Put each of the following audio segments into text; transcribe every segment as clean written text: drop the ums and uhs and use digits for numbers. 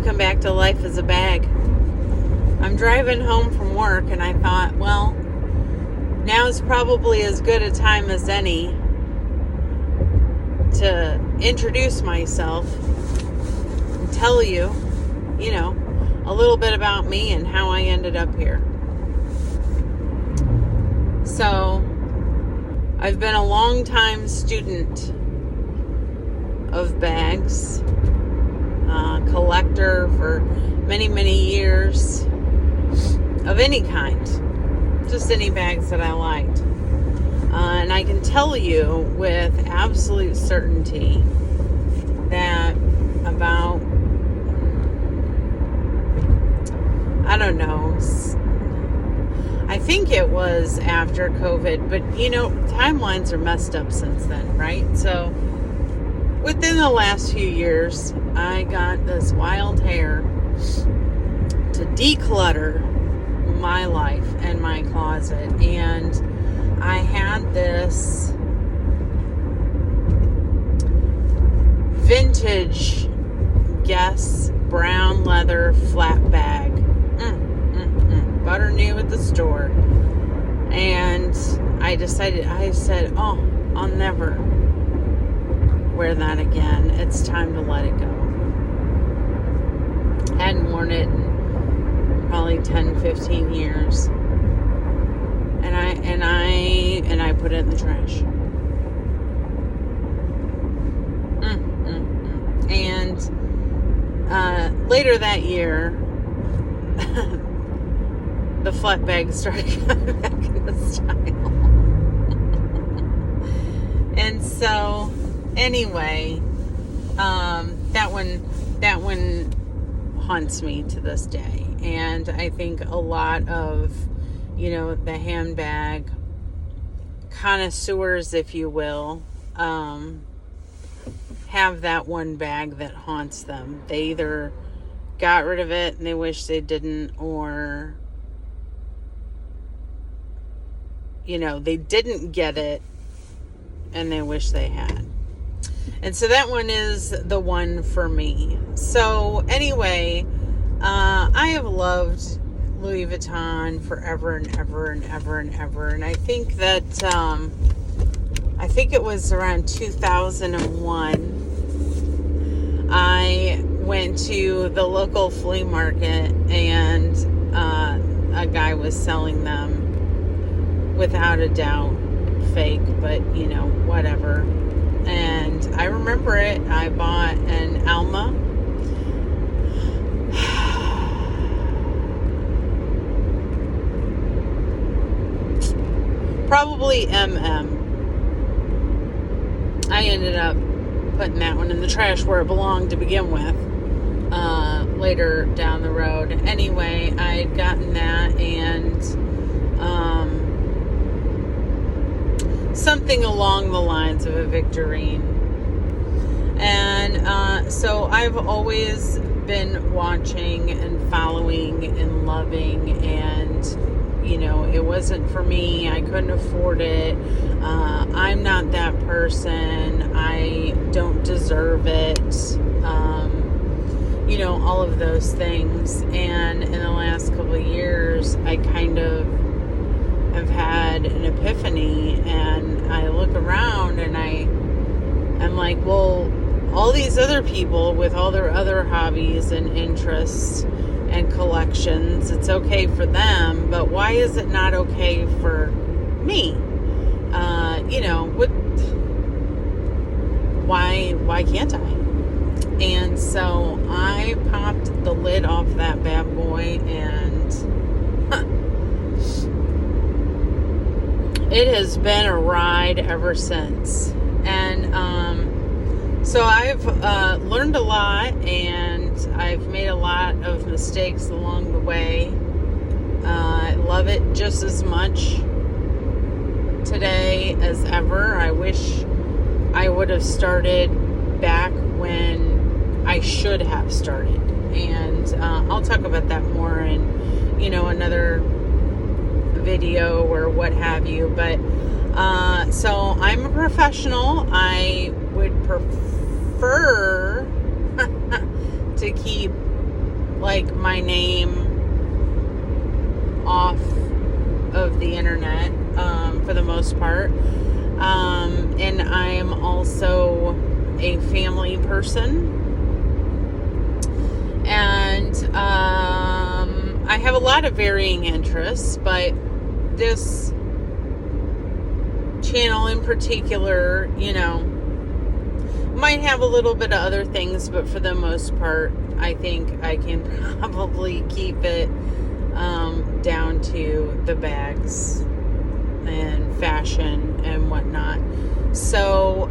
welcome back to Life as a Bag. I'm driving home from work and I thought, well, now's probably as good a time as any to introduce myself and tell you, a little bit about me and how I ended up here. So, I've been a long-time student of bags, collector for many, many years of any kind, just any bags that I liked. And I can tell you with absolute certainty that about, I think it was after COVID, but timelines are messed up since then, right? So within the last few years, I got this wild hair to declutter my life and my closet, and I had this vintage Guess brown leather flat bag, butter new at the store, and I said, oh, I'll never wear that again. It's time to let it go. Hadn't worn it in probably 10, 15 years. And I put it in the trash. And later that year, the flat bag started coming back into style. And so, anyway, that one haunts me to this day. And I think a lot of, the handbag connoisseurs, if you will, have that one bag that haunts them. They either got rid of it and they wish they didn't, or they didn't get it and they wish they had. And so that one is the one for me. So anyway, I have loved Louis Vuitton forever and ever and ever and ever. And I think that, it was around 2001. I went to the local flea market and a guy was selling them, without a doubt fake, but whatever. And I remember it. I bought an Alma. Probably MM. I ended up putting that one in the trash where it belonged to begin with. Later down the road. Anyway, I had gotten that, and something along the lines of a Victorine. And so I've always been watching and following and loving, and it wasn't for me. I couldn't afford it. I'm not that person. I don't deserve it. All of those things. And in the last couple of years, I kind of have had an epiphany, and I look around and I'm like, well, all these other people with all their other hobbies and interests and collections, it's okay for them, but why is it not okay for me? Why can't I? And so I popped the lid off that bad boy, and it has been a ride ever since. And so I've learned a lot, and I've made a lot of mistakes along the way. I love it just as much today as ever. I wish I would have started back when I should have started. And I'll talk about that more in, another video or what have you. But so I'm a professional. I would prefer to keep like my name off of the internet for the most part. And I am also a family person. And I have a lot of varying interests, but this channel in particular, might have a little bit of other things, but for the most part, I think I can probably keep it down to the bags and fashion and whatnot. So,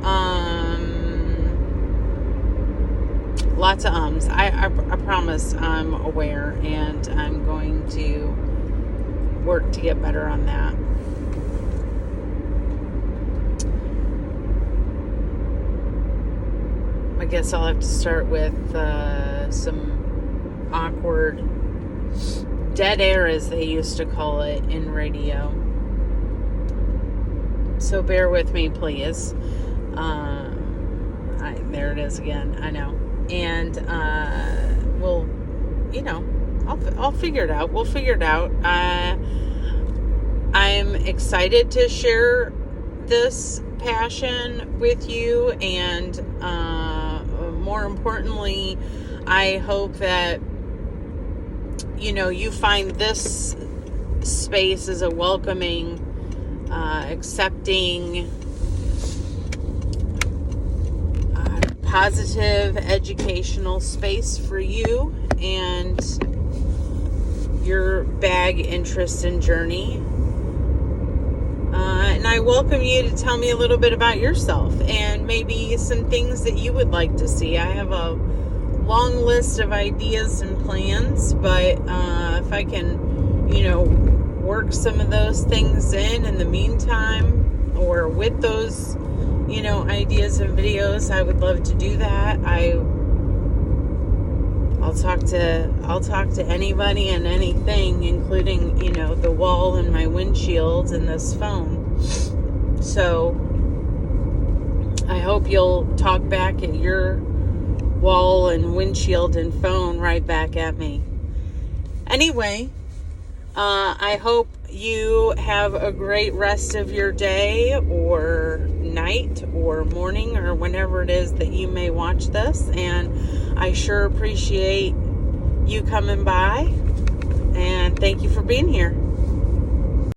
lots of ums. I promise I'm aware, and I'm going to work to get better on that. I guess I'll have to start with some awkward dead air, as they used to call it in radio. So bear with me, please. There it is again. I know. And we'll, I'll figure it out. We'll figure it out. I'm excited to share this passion with you, and more importantly, I hope that you find this space as a welcoming, accepting, positive educational space for you and your bag interest and journey. And I welcome you to tell me a little bit about yourself and maybe some things that you would like to see. I have a long list of ideas and plans, but if I can, work some of those things in the meantime, or with those, ideas and videos, I would love to do that. I'll talk to anybody and anything, including, the wall and my windshield and this phone. So I hope you'll talk back at your wall and windshield and phone right back at me. Anyway, I hope you have a great rest of your day or night or morning or whenever it is that you may watch this. And I sure appreciate you coming by. And thank you for being here.